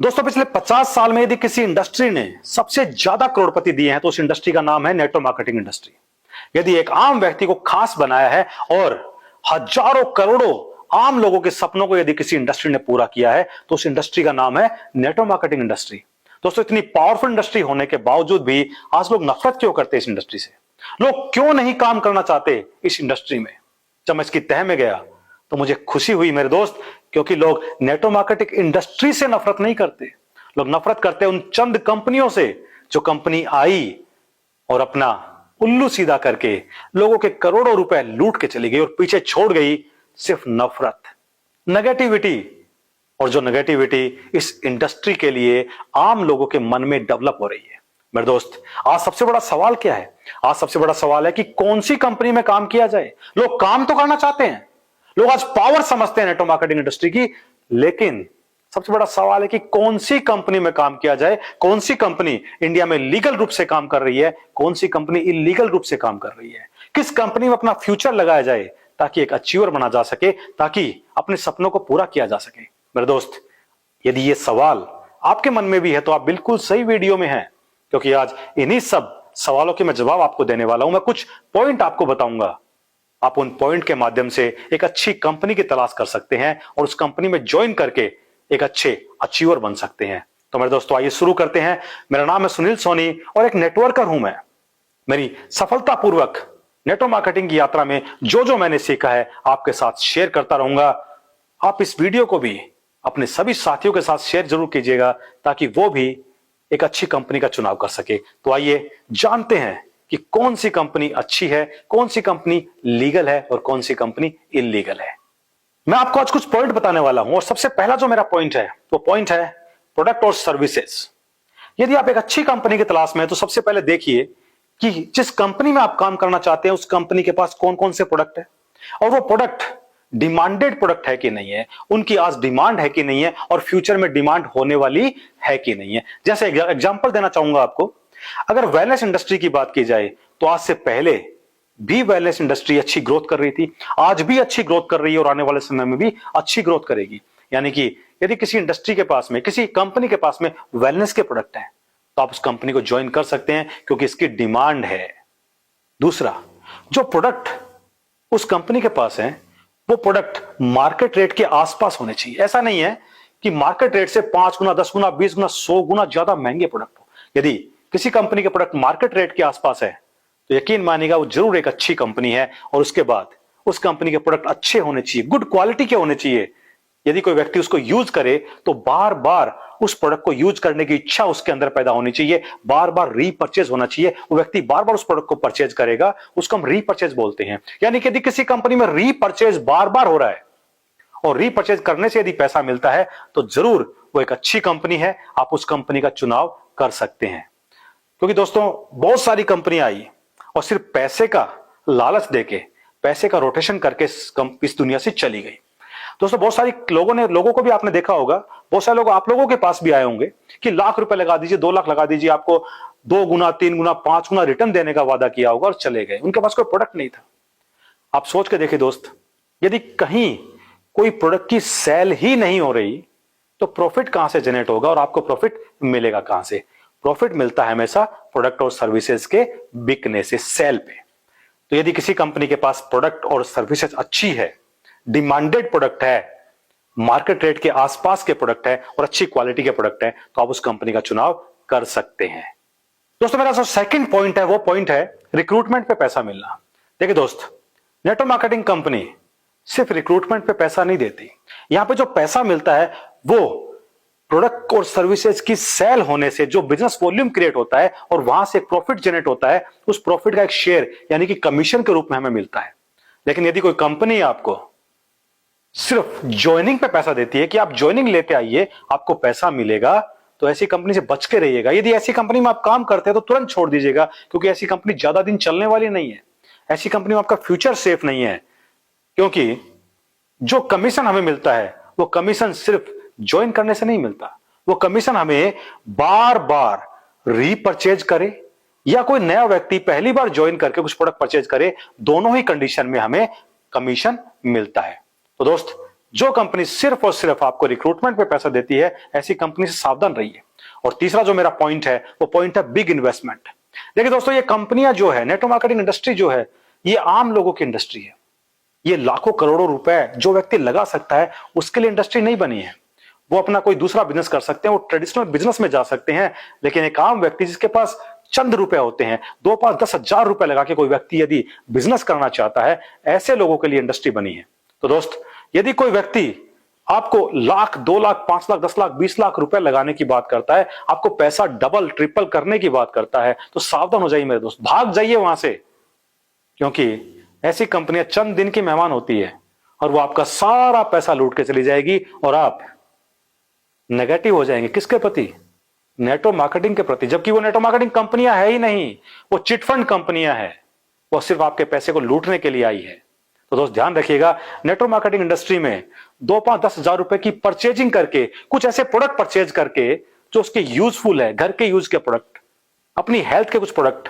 दोस्तों पिछले 50 साल में यदि किसी इंडस्ट्री ने सबसे ज्यादा करोड़पति दिए हैं तो उस इंडस्ट्री का नाम है नेटवर्क मार्केटिंग इंडस्ट्री। यदि एक आम व्यक्ति को खास बनाया है और हजारों करोड़ों आम लोगों के सपनों को यदि किसी इंडस्ट्री ने पूरा किया है तो उस इंडस्ट्री का नाम है नेटवर्क मार्केटिंग इंडस्ट्री। दोस्तों इतनी पावरफुल इंडस्ट्री होने के बावजूद भी आज लोग नफरत क्यों करते हैं इस इंडस्ट्री से? लोग क्यों नहीं काम करना चाहते इस इंडस्ट्री में? जब मैं इसकी तह में गया तो मुझे खुशी हुई मेरे दोस्त, क्योंकि लोग नेटवर्क मार्केटिंग इंडस्ट्री से नफरत नहीं करते। लोग नफरत करते उन चंद कंपनियों से जो कंपनी आई और अपना उल्लू सीधा करके लोगों के करोड़ों रुपए लूट के चली गई और पीछे छोड़ गई सिर्फ नफरत, नेगेटिविटी। और जो नेगेटिविटी इस इंडस्ट्री के लिए आम लोगों के मन में डेवलप हो रही है। मेरे दोस्त आज सबसे बड़ा सवाल क्या है? आज सबसे बड़ा सवाल है कि कौन सी कंपनी में काम किया जाए। लोग काम तो करना चाहते हैं, लोग आज पावर समझते हैं नेटवर्क मार्केटिंग इंडस्ट्री की, लेकिन सबसे बड़ा सवाल है कि कौन सी कंपनी में काम किया जाए, कौन सी कंपनी इंडिया में लीगल रूप से काम कर रही है, कौन सी कंपनी इलीगल रूप से काम कर रही है, किस कंपनी में अपना फ्यूचर लगाया जाए ताकि एक अचीवर बना जा सके, ताकि अपने सपनों को पूरा किया जा सके। मेरे दोस्त यदि ये सवाल आपके मन में भी है तो आप बिल्कुल सही वीडियो में हैं, क्योंकि आज इन्हीं सब सवालों के मैं जवाब आपको देने वाला हूं। मैं कुछ पॉइंट आपको बताऊंगा, आप उन पॉइंट के माध्यम से एक अच्छी कंपनी की तलाश कर सकते हैं और उस कंपनी में ज्वाइन करके एक अच्छे अचीवर बन सकते हैं। तो मेरे दोस्तों आइए शुरू करते हैं। मेरा नाम है सुनील सोनी और एक नेटवर्कर हूं मैं। मेरी सफलतापूर्वक नेटवर्क मार्केटिंग की यात्रा में जो जो मैंने सीखा है आपके साथ शेयर करता रहूंगा। आप इस वीडियो को भी अपने सभी साथियों के साथ शेयर जरूर कीजिएगा ताकि वो भी एक अच्छी कंपनी का चुनाव कर सके। तो आइए जानते हैं कि कौन सी कंपनी अच्छी है, कौन सी कंपनी लीगल है और कौन सी कंपनी इलीगल है। मैं आपको आज कुछ पॉइंट बताने वाला हूं और सबसे पहला जो मेरा पॉइंट है वो पॉइंट है प्रोडक्ट और सर्विसेज। यदि आप एक अच्छी कंपनी की तलाश में हैं तो सबसे पहले देखिए कि जिस कंपनी में आप काम करना चाहते हैं उस कंपनी के पास कौन कौन से प्रोडक्ट है और वो प्रोडक्ट डिमांडेड प्रोडक्ट है कि नहीं है, उनकी आज डिमांड है कि नहीं है और फ्यूचर में डिमांड होने वाली है कि नहीं है। जैसे एग्जांपल देना चाहूंगा आपको, अगर वेलनेस इंडस्ट्री की बात की जाए तो आज से पहले भी वेलनेस इंडस्ट्री अच्छी ग्रोथ कर रही थी, आज भी अच्छी ग्रोथ कर रही है और आने वाले समय में भी अच्छी ग्रोथ करेगी। यानी कि यदि किसी इंडस्ट्री के पास में, किसी कंपनी के पास में वेलनेस के प्रोडक्ट हैं तो आप उस कंपनी को ज्वाइन कर सकते हैं क्योंकि इसकी डिमांड है। दूसरा, जो प्रोडक्ट उस कंपनी के पास है वो प्रोडक्ट मार्केट रेट के आसपास होने चाहिए। ऐसा नहीं है कि मार्केट रेट से 5 गुना, 10 गुना, 20 गुना, 100 गुना ज्यादा महंगे प्रोडक्ट हो। यदि किसी कंपनी के प्रोडक्ट मार्केट रेट के आसपास है तो यकीन मानिएगा वो जरूर एक अच्छी कंपनी है। और उसके बाद उस कंपनी के प्रोडक्ट अच्छे होने चाहिए, गुड क्वालिटी के होने चाहिए। यदि कोई व्यक्ति उसको यूज करे तो बार बार उस प्रोडक्ट को यूज करने की इच्छा उसके अंदर पैदा होनी चाहिए, बार बार रीपर्चेज होना चाहिए। वो व्यक्ति बार बार उस प्रोडक्ट को परचेज करेगा, उसको हम रीपर्चेज बोलते हैं। यानी कि यदि किसी कंपनी में रीपर्चेज बार बार हो रहा है और रीपर्चेज करने से यदि पैसा मिलता है तो जरूर वो एक अच्छी कंपनी है, आप उस कंपनी का चुनाव कर सकते हैं। क्योंकि दोस्तों बहुत सारी कंपनियां आई और सिर्फ पैसे का लालच देके, पैसे का रोटेशन करके इस दुनिया से चली गई। दोस्तों बहुत सारी लोगों को भी आपने देखा होगा, बहुत सारे लोग आप लोगों के पास भी आए होंगे कि लाख रुपए लगा दीजिए, 2 लाख लगा दीजिए, आपको 2 गुना, 3 गुना, 5 गुना रिटर्न देने का वादा किया होगा और चले गए। उनके पास कोई प्रोडक्ट नहीं था। आप सोच के देखिए दोस्त, यदि कहीं कोई प्रोडक्ट की सेल ही नहीं हो रही तो प्रॉफिट कहां से जनरेट होगा और आपको प्रॉफिट मिलेगा कहां से? प्रॉफिट मिलता है हमेशा प्रोडक्ट और सर्विसेज के बिकने से, सेल पे। तो यदि किसी कंपनी के पास प्रोडक्ट और सर्विसेज अच्छी है, डिमांडेड प्रोडक्ट है, मार्केट रेट के आसपास के प्रोडक्ट है और अच्छी क्वालिटी के प्रोडक्ट है तो आप उस कंपनी का चुनाव कर सकते हैं। दोस्तों मेरा जो सेकंड पॉइंट है वो पॉइंट है रिक्रूटमेंट पे पैसा मिलना। देखिए दोस्त, नेटवर्क मार्केटिंग कंपनी सिर्फ रिक्रूटमेंट पे पैसा नहीं देती। यहां पे जो पैसा मिलता है वो प्रोडक्ट और सर्विसेज की सेल होने से जो बिजनेस वॉल्यूम क्रिएट होता है और वहां से प्रॉफिट जनरेट होता है, उस प्रॉफिट का एक शेयर यानी कि कमीशन के रूप में हमें मिलता है। लेकिन यदि कोई कंपनी आपको सिर्फ ज्वाइनिंग पे पैसा देती है कि आप ज्वाइनिंग लेते आइए आपको पैसा मिलेगा, तो ऐसी कंपनी से बच के रहिएगा। यदि ऐसी कंपनी में आप काम करते हैं तो तुरंत छोड़ दीजिएगा, क्योंकि ऐसी कंपनी ज्यादा दिन चलने वाली नहीं है। ऐसी कंपनी में आपका फ्यूचर सेफ नहीं है, क्योंकि जो कमीशन हमें मिलता है वो कमीशन सिर्फ ज्वाइन करने से नहीं मिलता। वो कमीशन हमें बार बार रीपर्चेज करे या कोई नया व्यक्ति पहली बार ज्वाइन करके कुछ प्रोडक्ट परचेज करे, दोनों ही कंडीशन में हमें कमीशन मिलता है। तो दोस्त जो कंपनी सिर्फ और सिर्फ आपको रिक्रूटमेंट पे पैसा देती है, ऐसी कंपनी से सावधान रहिए। और तीसरा जो मेरा पॉइंट है वो पॉइंट है बिग इन्वेस्टमेंट। देखिए दोस्तों, ये कंपनियां जो है, नेटवर्क मार्केटिंग इंडस्ट्री जो है, ये आम लोगों की इंडस्ट्री है। ये लाखों करोड़ों रुपए जो व्यक्ति लगा सकता है उसके लिए इंडस्ट्री नहीं बनी है। वो अपना कोई दूसरा बिजनेस कर सकते हैं, वो ट्रेडिशनल बिजनेस में जा सकते हैं, लेकिन एक आम व्यक्ति जिसके पास चंद रुपए होते हैं, 2, 5, 10 हजार रुपए लगा के कोई व्यक्ति यदि बिजनेस करना चाहता है, ऐसे लोगों के लिए इंडस्ट्री बनी है। तो दोस्त, यदि कोई व्यक्ति आपको लाख, 2 लाख, 5 लाख, 10 लाख, 20 लाख रुपए लगाने की बात करता है, आपको पैसा डबल ट्रिपल करने की बात करता है, तो सावधान हो जाइए मेरे दोस्त, भाग जाइए वहां से। क्योंकि ऐसी कंपनियां चंद दिन की मेहमान होती है और वो आपका सारा पैसा लूट के चली जाएगी और आप नेगेटिव हो जाएंगे। किसके प्रति? नेटवर्क मार्केटिंग के प्रति। जबकि वो नेटवर्क मार्केटिंग कंपनियां है ही नहीं, वो चिटफंड कंपनियां हैं, वो सिर्फ आपके पैसे को लूटने के लिए आई है। तो दोस्त ध्यान रखिएगा, नेटवर्क मार्केटिंग इंडस्ट्री में 2, 5, 10 हजार रुपए की परचेजिंग करके, कुछ ऐसे प्रोडक्ट परचेज करके जो उसके यूजफुल है, घर के यूज के प्रोडक्ट, अपनी हेल्थ के कुछ प्रोडक्ट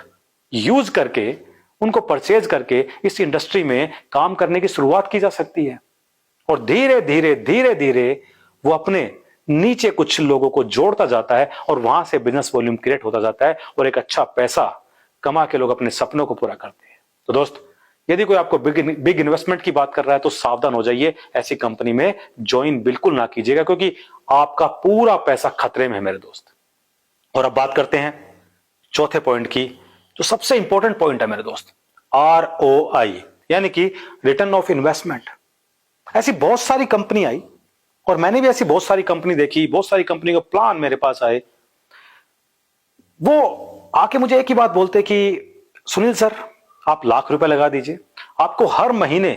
यूज करके, उनको परचेज करके इस इंडस्ट्री में काम करने की शुरुआत की जा सकती है। और धीरे धीरे धीरे धीरे वो अपने नीचे कुछ लोगों को जोड़ता जाता है और वहां से बिजनेस वॉल्यूम क्रिएट होता जाता है और एक अच्छा पैसा कमा के लोग अपने सपनों को पूरा करते हैं। तो दोस्त, यदि कोई आपको बिग इन्वेस्टमेंट की बात कर रहा है तो सावधान हो जाइए, ऐसी कंपनी में ज्वाइन बिल्कुल ना कीजिएगा, क्योंकि आपका पूरा पैसा खतरे में है मेरे दोस्त। और अब बात करते हैं चौथे पॉइंट की, जो सबसे इंपॉर्टेंट पॉइंट है मेरे दोस्त, ROI, यानी कि रिटर्न ऑफ इन्वेस्टमेंट। ऐसी बहुत सारी कंपनी आई और मैंने भी ऐसी बहुत सारी कंपनी देखी, बहुत सारी कंपनी का प्लान मेरे पास आए। वो आके मुझे एक ही बात बोलते कि सुनील सर, आप लाख रुपए लगा दीजिए, आपको हर महीने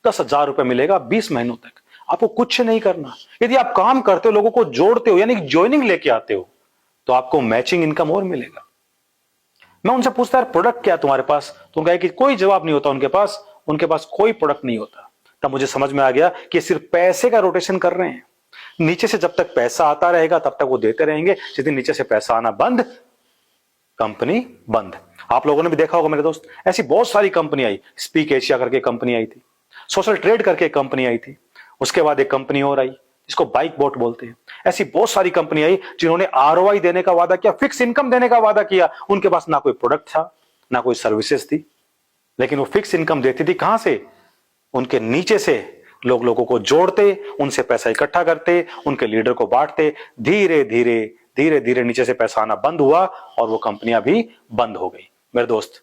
10,000 रुपए मिलेगा 20 महीनों तक, आपको कुछ नहीं करना। यदि आप काम करते हो, लोगों को जोड़ते हो, यानी ज्वाइनिंग लेके आते हो, तो आपको मैचिंग इनकम और मिलेगा। मैं उनसे पूछता यार प्रोडक्ट क्या है तुम्हारे पास, तो उनका कि कोई जवाब नहीं होता उनके पास कोई प्रोडक्ट नहीं होता। तब मुझे समझ में आ गया कि सिर्फ पैसे का रोटेशन कर रहे हैं। नीचे से जब तक पैसा आता रहेगा तब तक वो देते रहेंगे, जिस दिन नीचे से पैसा आना बंद, कंपनी बंद। आप लोगों ने भी देखा होगा मेरे दोस्त, ऐसी बहुत सारी कंपनी आई। स्पीक एशिया करके कंपनी आई थी, सोशल ट्रेड करके कंपनी आई थी, उसके बाद एक कंपनी और आई जिसको बाइक बोट बोलते हैं। ऐसी बहुत सारी कंपनी आई जिन्होंने ROI देने का वादा किया, फिक्स इनकम देने का वादा किया। उनके पास ना कोई प्रोडक्ट था, ना कोई सर्विसेज थी, लेकिन वो फिक्स इनकम देती थी। कहां से? उनके नीचे से लोगों को जोड़ते, उनसे पैसा इकट्ठा करते, उनके लीडर को बांटते। धीरे धीरे धीरे धीरे नीचे से पैसा आना बंद हुआ और वो कंपनियां भी बंद हो गई। मेरे दोस्त,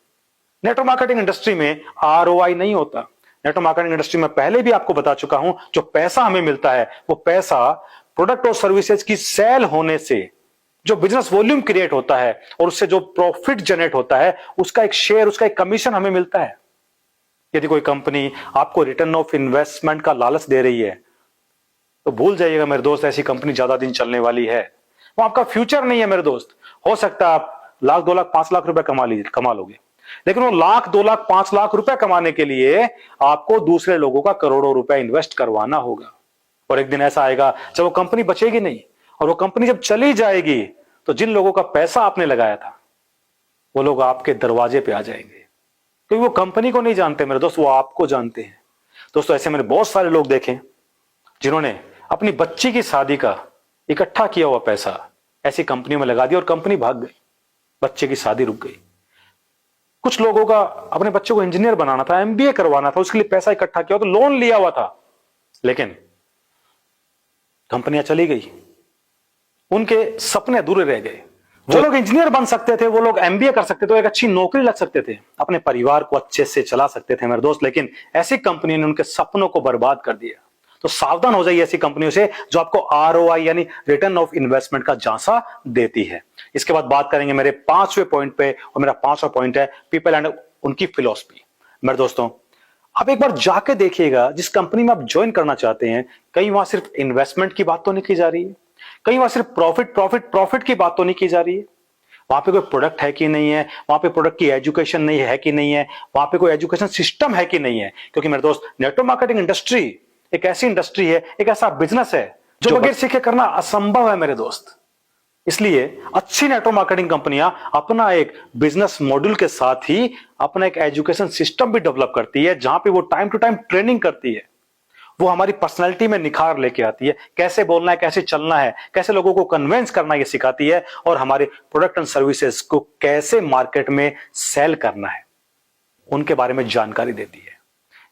नेटवर्क मार्केटिंग इंडस्ट्री में ROI नहीं होता। नेटवर्क मार्केटिंग इंडस्ट्री में पहले भी आपको बता चुका हूं, जो पैसा हमें मिलता है वो पैसा प्रोडक्ट और सर्विसेज की सेल होने से जो बिजनेस वॉल्यूम क्रिएट होता है और उससे जो प्रॉफिट जनरेट होता है, उसका एक शेयर, उसका एक कमीशन हमें मिलता है। यदि कोई कंपनी आपको रिटर्न ऑफ इन्वेस्टमेंट का लालच दे रही है तो भूल जाइएगा मेरे दोस्त, ऐसी कंपनी ज्यादा दिन चलने वाली है, वो आपका फ्यूचर नहीं है मेरे दोस्त। हो सकता है आप लाख, 2 लाख, 5 लाख रुपए कमा लोगे, लेकिन वो लाख, 2 लाख, 5 लाख रुपए कमाने के लिए आपको दूसरे लोगों का करोड़ों रुपए इन्वेस्ट करवाना होगा। और एक दिन ऐसा आएगा जब वो कंपनी बचेगी नहीं, और वो कंपनी जब चली जाएगी तो जिन लोगों का पैसा आपने लगाया था वो लोग आपके दरवाजे पे आ जाएंगे, क्योंकि वो कंपनी को नहीं जानते मेरे दोस्त, वो आपको जानते हैं। दोस्तों, ऐसे मैंने बहुत सारे लोग देखे जिन्होंने अपनी बच्ची की शादी का इकट्ठा किया हुआ पैसा ऐसी कंपनी में लगा दिया और कंपनी भाग गई, बच्चे की शादी रुक गई। कुछ लोगों का अपने बच्चों को इंजीनियर बनाना था, MBA करवाना था, उसके लिए पैसा इकट्ठा किया, तो लोन लिया हुआ था, लेकिन कंपनियां चली गई, उनके सपने अधूरे रह गए। जो लोग इंजीनियर बन सकते थे, वो लोग MBA कर सकते थे, एक अच्छी नौकरी लग सकते थे, अपने परिवार को अच्छे से चला सकते थे मेरे दोस्त, लेकिन ऐसी कंपनी ने उनके सपनों को बर्बाद कर दिया। तो सावधान हो जाइए ऐसी कंपनियों से जो आपको ROI यानी रिटर्न ऑफ इन्वेस्टमेंट का झांसा देती है। इसके बाद बात करेंगे मेरे 5वें पॉइंट पे, और मेरा 5वां पॉइंट है पीपल एंड उनकी फिलॉसफी। मेरे दोस्तों, आप एक बार जाके देखिएगा, जिस कंपनी में आप ज्वाइन करना चाहते हैं, कहीं वहां सिर्फ इन्वेस्टमेंट की बात तो नहीं की जा रही है, कहीं वहां सिर्फ प्रॉफिट की बात तो नहीं की जा रही है। वहां पे कोई प्रोडक्ट है कि नहीं है, वहां पे प्रोडक्ट की एजुकेशन नहीं है कि नहीं है, वहां पे कोई एजुकेशन सिस्टम है कि नहीं है। क्योंकि मेरे दोस्त, नेटवर्क मार्केटिंग इंडस्ट्री एक ऐसी इंडस्ट्री है, एक ऐसा बिजनेस है जो बगैर सीखे करना असंभव है मेरे दोस्त। इसलिए अच्छी नेटवर्क मार्केटिंग कंपनियां अपना एक बिजनेस मॉड्यूल के साथ ही अपना एक एजुकेशन सिस्टम भी डेवलप करती है, जहां पे वो टाइम टू टाइम ट्रेनिंग करती है। वो हमारी पर्सनैलिटी में निखार लेके आती है, कैसे बोलना है, कैसे चलना है, कैसे लोगों को कन्विंस करना ये सिखाती है, और हमारे प्रोडक्ट एंड सर्विसेज को कैसे मार्केट में सेल करना है उनके बारे में जानकारी देती है।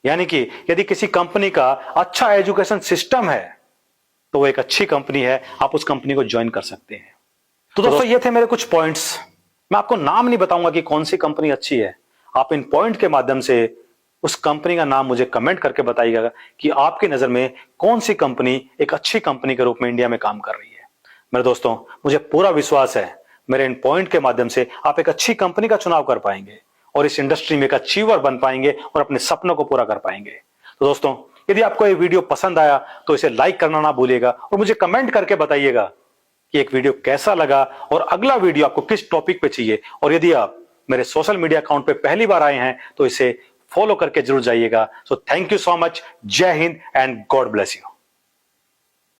यानी कि यदि किसी कंपनी का अच्छा एजुकेशन सिस्टम है तो वो एक अच्छी कंपनी है, आप उस कंपनी को ज्वाइन कर सकते हैं। तो दोस्तों ये थे मेरे कुछ पॉइंट्स। मैं आपको नाम नहीं बताऊंगा कि कौन सी कंपनी अच्छी है, आप इन पॉइंट के माध्यम से उस कंपनी का नाम मुझे कमेंट करके बताइएगा कि आपकी नजर में कौन सी कंपनी एक अच्छी कंपनी के रूप में इंडिया में काम कर रही है। मेरे दोस्तों, मुझे पूरा विश्वास है मेरे इन पॉइंट के माध्यम से आप एक अच्छी कंपनी का चुनाव कर पाएंगे और इस इंडस्ट्री में एक अचीवर बन पाएंगे और अपने सपनों को पूरा कर पाएंगे। तो दोस्तों, यदि आपको ये वीडियो पसंद आया तो इसे लाइक करना ना भूलिएगा और मुझे कमेंट करके बताइएगा कि एक वीडियो कैसा लगा और अगला वीडियो आपको किस टॉपिक पे चाहिए। और यदि आप मेरे सोशल मीडिया अकाउंट पे पहली बार आए हैं तो इसे फॉलो करके जरूर जाइएगा। So thank you so much. जय हिंद एंड गॉड ब्लेस यू।